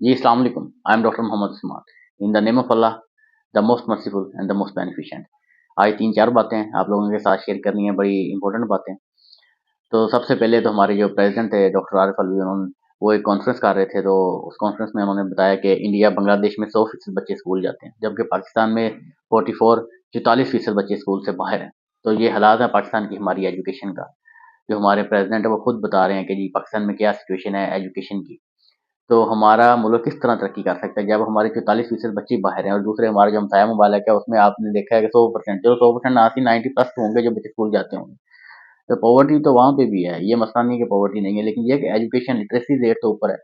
जी, अस्सलाम वालेकुम। I am doctor Mohammad Usman. In the name of Allah, the most merciful and the most beneficent. आज 3-4 बातें आप लोगों के साथ शेयर करनी है, बड़ी इंपॉर्टेंट बातें। तो सबसे पहले तो हमारे जो प्रेज़िडेंट थे डॉक्टर आरिफ अलवी, उन्होंने वो एक कॉन्फ्रेंस कर रहे थे, तो उस कॉन्फ्रेंस में उन्होंने बताया कि इंडिया, बांग्लादेश में 100% बच्चे स्कूल जाते हैं, जबकि पाकिस्तान में 44% बच्चे स्कूल से बाहर हैं। तो ये हालात है पाकिस्तान की हमारी एजुकेशन का। जो हमारे प्रेज़िडेंट है वो खुद बता रहे हैं कि जी पाकिस्तान में क्या सिचुएशन है एजुकेशन की। तो हमारा मुल्क किस तरह तरक्की कर सकता है जब हमारे 44% बच्चे बाहर हैं, और दूसरे हमारा जो हमसाया मुबालक है उसमें आपने देखा है कि 100%, चलो 100% ना सी 90 प्लस तो होंगे जो बच्चे स्कूल जाते होंगे। तो पॉवर्टी तो वहाँ पे भी है, ये मसला नहीं है कि पॉवर्टी नहीं है, लेकिन ये कि एजुकेशन लिटरेसी रेट तो ऊपर है।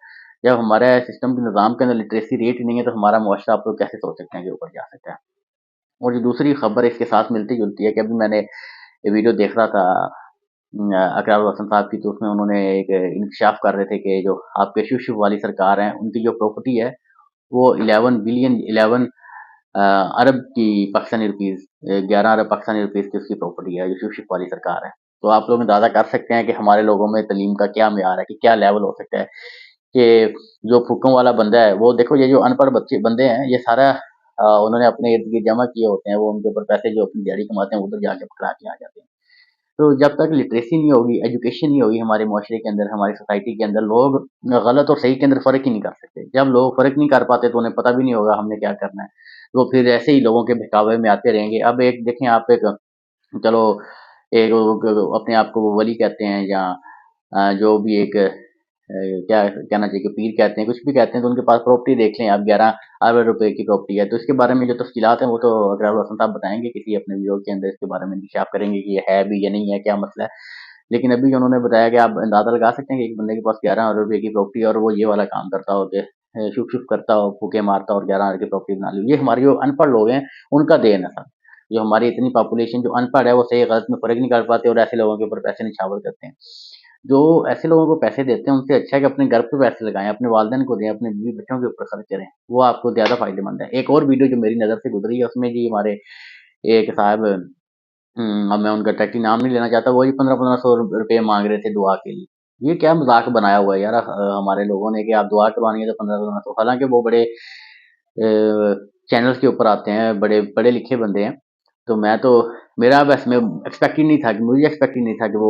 जब हमारे सिस्टम के निज़ाम के अंदर लिटरेसी रेट ही नहीं है तो हमारा मुआशरा आप लोग कैसे सोच सकते हैं कि ऊपर जा सकता है। और जो दूसरी खबर इसके साथ मिलती जुलती है कि अभी मैंने ये वीडियो देख रहा था अकरार हसन साहब की, तो उसमें उन्होंने एक इंकशाफ कर रहे थे कि जो आपके शिव शिव वाली सरकार है उनकी जो प्रॉपर्टी है वो 11 अरब की पाकिस्तानी रुपीस, 11 अरब पाकिस्तानी रुपीस की उसकी प्रॉपर्टी है जो शिव शिव वाली सरकार है। तो आप लोग अंदाजा कर सकते हैं कि हमारे लोगों में तलीम का क्या म्यार है, कि क्या लेवल हो सकता है। कि जो फुक्कों वाला बंदा है वो देखो, ये जो अनपढ़ बच्चे बंदे हैं ये सारा उन्होंने अपने इर्द गिर्द जमा किए होते हैं, वो उनके ऊपर पैसे जो अपनी दिहाड़ी कमाते हैं उधर जाके पकड़ा के आ जाते हैं। तो जब तक लिटरेसी नहीं होगी, एजुकेशन नहीं होगी हमारे मुआशरे के अंदर, हमारी सोसाइटी के अंदर, लोग गलत और सही के अंदर फ़र्क ही नहीं कर सकते। जब लोग फ़र्क नहीं कर पाते तो उन्हें पता भी नहीं होगा हमने क्या करना है। तो फिर ऐसे ही लोगों के बहकावे में आते रहेंगे। अब एक देखें आप, एक चलो एक अपने आप को वो वली कहते हैं या जो भी एक क्या कहना चाहिए कि पीर कहते हैं, कुछ भी कहते हैं, तो उनके पास प्रॉपर्टी देख लें आप, 11 अरब रुपए की प्रॉपर्टी है। तो इसके बारे में जो तफसीलात हैं वो तो अकरार हसन साहब बताएंगे किसी अपने वीडियो के अंदर, इसके बारे में इंकशाफ करेंगे कि ये है भी या नहीं है, क्या मसला है। लेकिन अभी जो उन्होंने बताया कि आप अंदाजा लगा सकते हैं कि एक बंदे के पास 11 अरब रुपए की प्रॉपर्टी है और वो ये वाला काम करता हो कि शुभ शुभ करता हो, फूके मारता हो और 11 अरब की प्रॉपर्टी बना ली। ये हमारे जो अनपढ़ लोग हैं उनका देन है सब। जो हमारी इतनी पॉपुलेशन जो अनपढ़ है वो सही गलत में फ़र्क नहीं कर पाते और ऐसे लोगों के ऊपर पैसे निछावर करते हैं। जो ऐसे लोगों को पैसे देते हैं उनसे अच्छा है कि अपने घर पे पैसे लगाएँ, अपने वालिदैन को दें, अपने बीवी बच्चों के ऊपर खर्च करें, वो आपको ज़्यादा फ़ायदेमंद है। एक और वीडियो जो मेरी नज़र से गुज़री है उसमें जी हमारे एक साहब, अब मैं उनका एग्ज़ैक्टली नाम नहीं लेना चाहता, वो जी 15-15 सौ रुपए माँग रहे थे दुआ के लिए। ये क्या मज़ाक बनाया हुआ है यार हमारे लोगों ने, कि आप दुआ करवानी है तो 15-15 सौ, हालाँकि वो बड़े चैनल्स के ऊपर आते हैं, बड़े पढ़े लिखे बंदे हैं। तो मैं तो, मेरा बस में एक्सपेक्ट ही नहीं था कि, मुझे एक्सपेक्ट ही नहीं था कि वो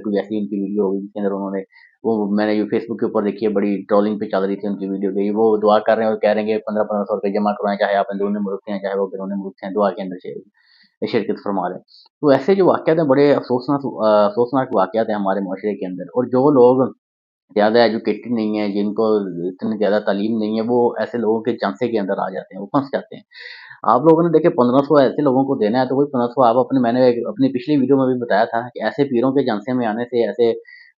कोई ऐसी उनकी वीडियो होगी जिसके अंदर उन्होंने, वो मैंने ये फेसबुक के ऊपर देखी है, बड़ी ट्रोलिंग पे चल रही थी उनकी वीडियो की। वो दुआ कर रहे हैं और कह रहे हैं कि 15-15 सौ रुपए जमा करवाएँ, चाहे आप अंदरूनी मुल्क से हैं, चाहे वो बैरूनी मुल्क से हैं, दुआ के अंदर शिरकत फरमा लें। तो ऐसे जो वाक़यात हैं बड़े अफ़सोसनाक वाक़यात हैं हमारे मुआशरे के अंदर, और जो लोग ज़्यादा एजुकेटेड नहीं है, जिनको इतनी ज़्यादा तालीम नहीं है, वो ऐसे लोगों के झांसे के अंदर आ जाते हैं, वो फँस जाते हैं। आप लोगों ने देखिए 1500 ऐसे लोगों को देना है तो वही 1500 आप अपने, मैंने एक अपनी पिछली वीडियो में भी बताया था कि ऐसे पीरों के झांसे में आने से, ऐसे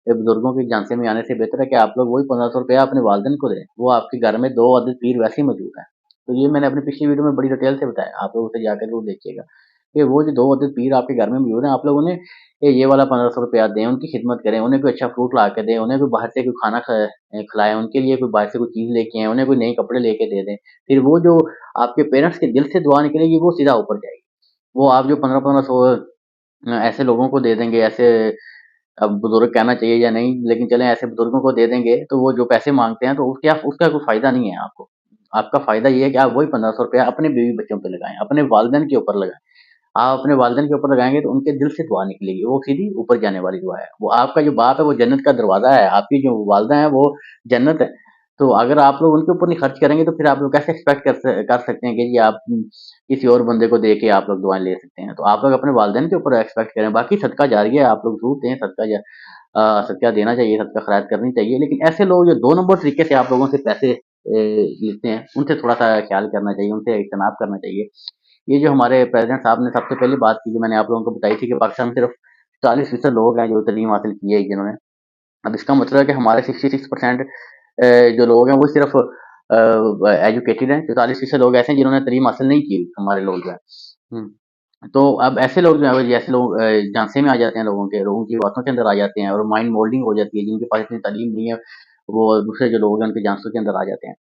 बुजुर्गों के झांसे में आने से बेहतर है कि आप लोग वही 1500 रुपया अपने वालिदैन को दें। वो आपके घर में 2 अदद पीर वैसे ही मौजूद हैं। तो ये मैंने अपनी पिछली वीडियो में बड़ी डिटेल से बताया, आप लोग उसे जाकर ज़रूर देखिएगा कि वो जो 2 अदद पीर आपके घर में मौजूद हैं, आप लोग उन्हें ये वाला 1500 रुपया दें, उनकी खिदमत करें, उन्हें कोई अच्छा फ्रूट ला के दें, उन्हें कोई बाहर से कोई खाना खिलाएँ, उनके लिए कोई बाहर से कोई चीज़ लेके आएँ, उन्हें कोई नए कपड़े लेके दे दें। फिर वो जो आपके पेरेंट्स के दिल से दुआ निकलेगी वो सीधा ऊपर जाएगी। वो आप जो 15-15 सौ ऐसे लोगों को दे देंगे, ऐसे, अब बुजुर्ग कहना चाहिए या नहीं, लेकिन चलें ऐसे बुजुर्गों को दे देंगे तो वो जो पैसे माँगते हैं तो उसके उसका कोई फ़ायदा नहीं है आपको। आपका फ़ायदा ये है कि आप वही 1500 रुपया अपने बीवी-बच्चों पे लगाएँ, अपने वालिदैन के ऊपर लगाएँ। आप अपने वालिदैन के ऊपर लगाएँगे तो उनके दिल से दुआ निकलेगी, वो सीधी ऊपर जाने वाली दुआ है। वो आपका जो बाप है वो जन्नत का दरवाज़ा है, आपकी जो वालिदा है वो जन्नत है। तो अगर आप लोग उनके ऊपर नहीं खर्च करेंगे तो फिर आप लोग कैसे एक्सपेक्ट कर सकते हैं कि जी आप किसी और बंदे को दे के आप लोग दुआएँ ले सकते हैं। तो आप लोग अपने वालिदैन के ऊपर एक्सपेक्ट करें, बाकी सदका जारिया है, आप लोग ज़रूर दें, सदका देना चाहिए, सदका खैरात करनी चाहिए। लेकिन ऐसे लोग जो 2 नंबर तरीके से आप लोगों से पैसे लेते हैं, उनसे थोड़ा-सा ख़्याल करना चाहिए, उनसे इज्तनाब करना चाहिए। ये जो हमारे प्रेज़िडेंट साहब ने सबसे पहली बात की जो मैंने आप लोगों को बताई थी कि पाकिस्तान में सिर्फ़ 40% लोग हैं जो तालीम हासिल की है जिन्होंने। अब इसका मतलब है कि हमारे 66% जो लोग हैं वो सिर्फ़ एजुकेटेड हैं, 44% लोग ऐसे हैं जिन्होंने तालीम हासिल नहीं की, हमारे लोग जो हैं। हुँ। तो अब ऐसे लोग जो हैं वो, जैसे लोग झांसे में आ जाते हैं लोगों की बातों के अंदर आ जाते हैं और माइंड मोल्डिंग हो जाती है, जिनके पास इतनी तालीम नहीं है, वो दूसरे जो लोग हैं उनके झांसों के अंदर आ जाते हैं।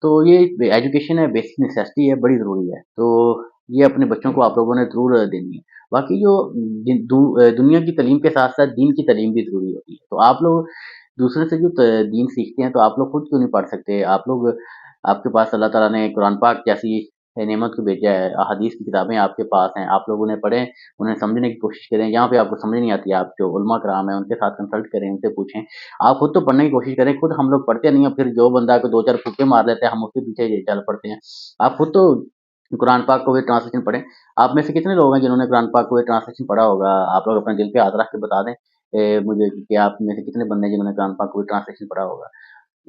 तो ये एजुकेशन है, बेसिक नेसेसिटी है, बड़ी ज़रूरी है। तो ये अपने बच्चों को आप लोगों ने ज़रूर देनी है। बाकी जो दुनिया की तालीम के साथ-साथ दीन की तालीम भी ज़रूरी होती है। तो आप लोग दूसरे से जो दीन सीखते हैं, तो आप लोग खुद क्यों नहीं पढ़ सकते? आप लोग, आपके पास अल्लाह ताला ने कुरान पाक जैसी नेमत को भेजा है, अहादीस की किताबें आपके पास हैं, आप लोग उन्हें पढ़ें, उन्हें समझने की कोशिश करें। जहाँ पे आपको समझ नहीं आती है, आप जो उलमा कराम हैं उनके साथ कंसल्ट करें, उनसे पूछें। आप खुद तो पढ़ने की कोशिश करें, खुद हम लोग पढ़ते नहीं हैं, फिर जो बंदा को 2-4 फुक्के मार लेता है, हम उसके पीछे चल पड़ते हैं। आप खुद तो कुरान पाक को भी ट्रांसलेशन पढ़ें। आप में से कितने लोग हैं जिन्होंने कुरान पाक को भी ट्रांसलेशन पढ़ा होगा? आप लोग अपने दिल पे हाथ रख के बता दें मुझे कि आप में से कितने बंदे हैं जिन्होंने कुरान पाक को भी ट्रांसलेशन पढ़ा होगा?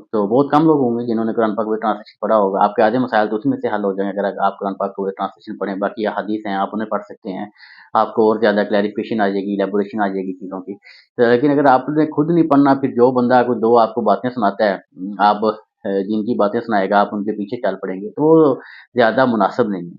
तो बहुत कम लोग होंगे जिन्होंने कुरान पाक में ट्रांसलेशन पढ़ा होगा। आपके आधे मसाइल तो उसी में से हल हो जाएँगे अगर आप कुरान पाक को ट्रांसलेशन पढ़ें। बाकी हदीस हैं, आप उन्हें पढ़ सकते हैं। आपको और ज़्यादा क्लैरिफ़िकेशन आ जाएगी, इलैबोरेशन आ जाएगी चीज़ों की। तो लेकिन अगर आपने खुद नहीं पढ़ना, फिर जो बंदा कोई 2 आपको बातें सुनाता है, आप जिनकी बातें सुनाएगा, आप उनके पीछे चल पड़ेंगे, तो वो ज़्यादा मुनासिब नहीं है।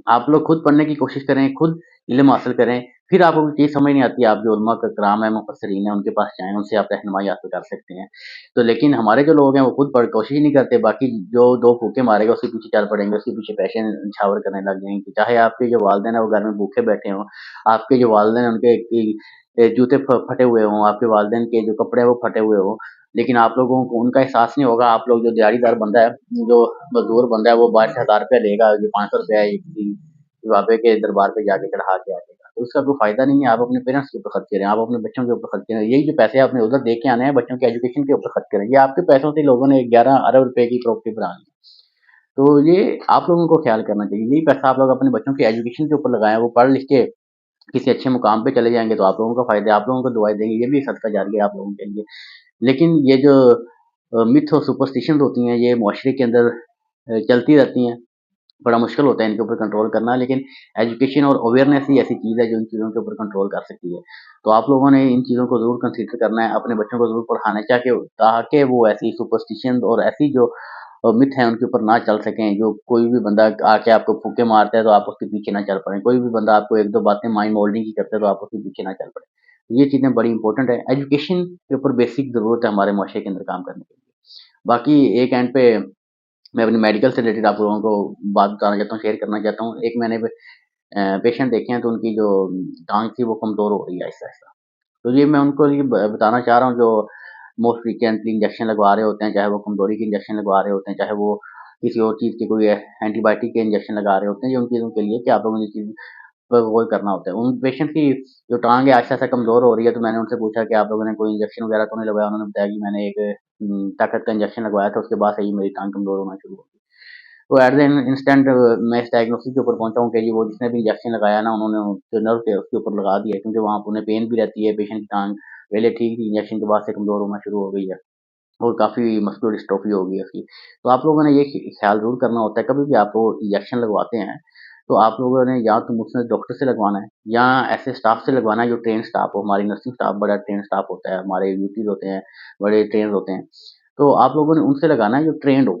आप लोग खुद पढ़ने की कोशिश करें, खुद इल्म हासिल करें, फिर आपको कोई चीज़ समझ नहीं आती, आप जो उलमा का कराम है, मुफस्सिरीन है, उनके पास जाएँ, उनसे आप रहनुमाई हासिल कर सकते हैं। तो लेकिन हमारे जो लोग हैं, वो खुद कोशिश ही नहीं करते, बाकी जो 2 फूँके मारेगा, उसके पीछे चल पड़ेंगे, उसके पीछे पैसे न्छावर करने लग जाएँगे। चाहे आपके जो वालिदैन हैं, वो घर में भूखे बैठे हों, आपके जो वालिदैन हैं, उनके जूते फटे हुए हों, आपके वालिदैन के जो कपड़े हैं, वो फटे हुए हों, लेकिन आप लोगों को उनका एहसास नहीं होगा। आप लोग जो दिहाड़ीदार बंदा है, जो मज़दूर बंदा है, वो 12,000 रुपया लेगा, जो ₹500 है किसी बाबे के दरबार पे जाके चढ़ा के आ जाएगा, तो उसका कोई फायदा नहीं है। आप अपने पेरेंट्स के ऊपर खर्च करें, आप अपने बच्चों के ऊपर खर्च करें। यही जो पैसे आपने उधर दे के आने हैं, बच्चों के एजुकेशन के ऊपर खर्च करें। ये आपके पैसों से लोगों ने 11 अरब रुपए की प्रॉपर्टी बना ली। तो ये आप लोगों को ख्याल करना चाहिए। यही पैसा आप लोग अपने बच्चों के एजुकेशन के ऊपर लगाएं, वो पढ़ लिख के किसी अच्छे मुकाम पे चले जाएंगे, तो आप लोगों का फायदा है, आप लोगों को दुआएं देंगे। ये भी सदका जारिया है आप लोगों के लिए। लेकिन ये जो मिथ और सुपरस्टिशन होती हैं, ये मुआशरे के अंदर चलती रहती हैं। बड़ा मुश्किल होता है इनके ऊपर कंट्रोल करना, लेकिन एजुकेशन और अवेयरनेस ही ऐसी चीज़ है जो इन चीज़ों के ऊपर कंट्रोल कर सकती है। तो आप लोगों ने इन चीज़ों को ज़रूर कंसीडर करना है, अपने बच्चों को ज़रूर पढ़ाना है, ताकि वो ऐसी सुपरस्टिशन और ऐसी जो मिथ हैं उनके ऊपर ना चल सकें। जो कोई भी बंदा आके आपको फूँके मारता है, तो आप उसके पीछे ना चल पड़ें। कोई भी बंदा आपको 1-2 बातें माइंड मोल्डिंग की करता है, तो आप उसके पीछे ना चल पड़ें। ये चीज़ें बड़ी इंपॉर्टेंट है। एजुकेशन के ऊपर बेसिक ज़रूरत है हमारे मुआशरे के अंदर काम करने के लिए। बाकी एक एंड पे मैं अपनी मेडिकल से रिलेटेड आप लोगों को बात बताना चाहता हूँ, शेयर करना चाहता हूँ। एक मैंने पेशेंट देखे हैं, तो उनकी जो टाँग थी वो कमज़ोर हो रही है आहिस्ता-आहिस्ता। तो ये मैं उनको ये बताना चाह रहा हूँ, जो मोस्ट फ्रीक्वेंटली इंजेक्शन लगवा रहे होते हैं, चाहे वो कमज़ोरी के इंजेक्शन लगवा रहे होते हैं, चाहे वो किसी और चीज़ के कोई एंटीबायोटिक के इंजेक्शन लगा रहे होते हैं, ये उन चीज़ों के लिए कि आप लोगों ने ये चीज़ पर गौर करना होता है। उन पेशेंट की जो टाँग है आहिस्ता-आहिस्ता कमज़ोर हो रही है, तो मैंने उनसे पूछा कि आप लोगों ने कोई इंजेक्शन वगैरह तो नहीं लगवाया? उन्होंने बताया कि मैंने एक ताकत का इंजेक्शन लगवाया था, उसके बाद से ही मेरी टाँग कमज़ोर होना शुरू हो गई। तो एट द इंस्टेंट मैं इस डायग्नोसिस के ऊपर पहुँचा हूँ कि जी वो जिसने भी इंजेक्शन लगाया ना, उन्होंने जो नर्व थे उसके ऊपर लगा दिया है, क्योंकि वहाँ पे उन्हें पेन भी रहती है। पेशेंट की टाँग पहले ठीक थी, इंजेक्शन के बाद से कमज़ोर होना शुरू हो गई है और काफ़ी मस्कुलर डिस्ट्रोफी हो गई है उसकी। तो आप लोगों ने ये ख्याल ज़रूर करना होता है, कभी भी आप वो इंजेक्शन लगवाते हैं, तो आप लोगों ने या तो मुझसे डॉक्टर से लगवाना है, या ऐसे स्टाफ से लगवाना है जो ट्रेन्ड स्टाफ हो। हमारी नर्सिंग स्टाफ बड़ा ट्रेन्ड स्टाफ होता है, हमारे यूटीज़ होते हैं, बड़े ट्रेन्ड होते हैं। तो आप लोगों ने उनसे लगाना है जो ट्रेन्ड हो।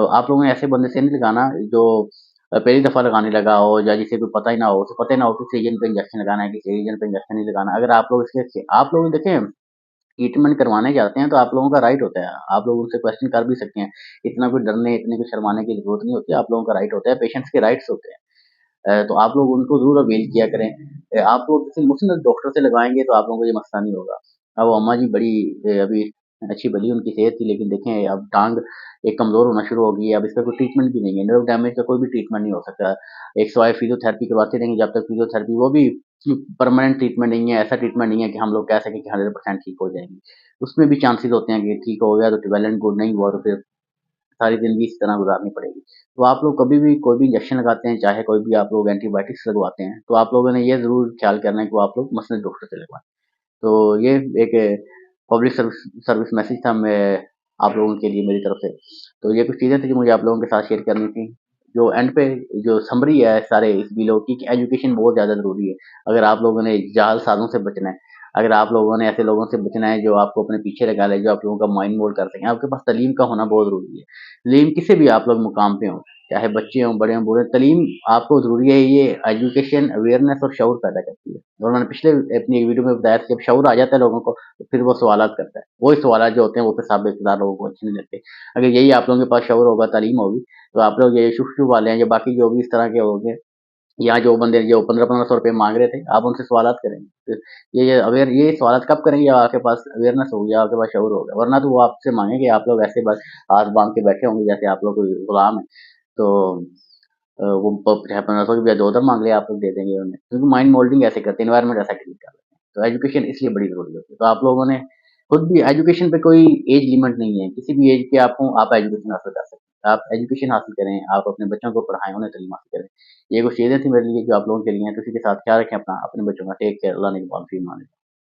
आप लोगों ने ऐसे बंदे से नहीं लगाना जो पहली दफ़ा लगाने लगा हो, या जिसे कोई पता ही ना हो, उसे पता ही ना हो किस रीजन पे इंजेक्शन लगाना है, किस रीजन पे इंजेक्शन नहीं लगाना। अगर आप लोग इसके आप लोग देखें ट्रीटमेंट करवाने जाते हैं, तो आप लोगों का राइट होता है। आप लोग उनसे क्वेश्चन कर भी सकते हैं। इतना कोई डरने, इतने कोई शर्माने की ज़रूरत नहीं होती, आप लोगों का राइट होता है, पेशेंट्स के राइट्स होते हैं। तो आप लोग उनको ज़रूर अवेल किया करें। आप लोग किसी मुस्लिम डॉक्टर से लगवाएँगे, तो आप लोगों को ये मसला नहीं होगा। अब वो अम्मा जी बड़ी अभी अच्छी-भली उनकी सेहत थी, लेकिन देखें अब टाँग एक कमज़ोर होना शुरू हो गई है, अब इसका कोई ट्रीटमेंट भी नहीं है। नर्व डैमेज का कोई भी ट्रीटमेंट नहीं हो सकता। एक सिवाय फिज़ियोथेरेपी करवाते रहेंगे जब तक फिज़ियोथेरेपी, वो भी परमानेंट ट्रीटमेंट नहीं है, ऐसा ट्रीटमेंट नहीं है कि हम लोग कह सकें कि 100% ठीक हो जाएँगी। उसमें भी चांसेज़ होते हैं कि ठीक हो गया तो वेल एंड गुड, नहीं हुआ तो फिर सारी ज़िंदगी इसी तरह गुज़ारनी पड़ेगी। तो आप लोग कभी भी कोई भी इंजेक्शन लगाते हैं, चाहे कोई भी आप लोग एंटीबायोटिक्स लगवाते हैं, तो आप लोगों ने ये ज़रूर ख़्याल करना है कि वो आप लोग मसल्ड डॉक्टर से लगवाएँ। तो ये एक पब्लिक सर्विस सर्विस मैसेज था मैं आप लोगों के लिए मेरी तरफ से। तो ये कुछ चीज़ें थी जो मुझे आप लोगों के साथ शेयर करनी थी। जो एंड पे जो समरी है सारे इस बिलों की, कि एजुकेशन बहुत ज़्यादा ज़रूरी है। अगर आप लोगों ने जालसाज़ों से बचना है, अगर आप लोगों ने ऐसे लोगों से बचना है जो आपको अपने पीछे लगा लें, जो आप लोगों का माइंड मोल्ड कर सकें, आपके पास तालीम का होना बहुत ज़रूरी है। तालीम किसी भी आप लोग मुकाम पे हों, चाहे बच्चे हों, बड़े हों, बूढ़े, तालीम आपको ज़रूरी है। ये एजुकेशन, अवेयरनेस और शऊर पैदा करती है। और मैंने पिछले अपनी वीडियो में बताया था, जब शऊर आ जाता है लोगों को, तो फिर वो सवालात करता है। वही सवालात जो होते हैं वो फिर साबिक़दार लोगों को अच्छे नहीं लगते। अगर यही आप लोगों के पास शऊर होगा, तालीम होगी, तो आप लोग ये शुभ-शुभ वाले हैं, या बाकी जो भी इस तरह के होंगे, यहाँ जो बंदे जो 1500 रुपये मांग रहे थे, आप उनसे सवालत करेंगे तो ये सवालत कब करेंगे जब आपके पास अवेयरनेस होगी, आपके पास शऊर होगा, वरना तो वो आपसे मांगेंगे, आप लोग ऐसे बस हाथ बांध के बैठे होंगे जैसे आप लोग कोई गुलाम है। तो वो चाहे 1500 की बजाय 2000 मांग ले, आप लोग दे देंगे उन्हें, क्योंकि माइंड मोल्डिंग ऐसे करते हैं, एनवायरनमेंट ऐसा क्रिएट कर लेते हैं। तो एजुकेशन इसलिए बड़ी जरूरी होती है। तो आप लोगों ने खुद भी एजुकेशन पे कोई एज लिमिट नहीं है, किसी भी एज के आप हों, आप एजुकेशन हासिल कर सकते हैं। आप एजुकेशन हासिल करें, आप अपने बच्चों को पढ़ाएं, उन्हें तालीम हासिल करें। ये कुछ चीज़ें थी मेरे लिए जो आप लोगों के लिए हैं। तो इसी के साथ ख्याल रखें अपना, अपने बच्चों का। Take care. अल्लाह ने की माफ़ी मांगे।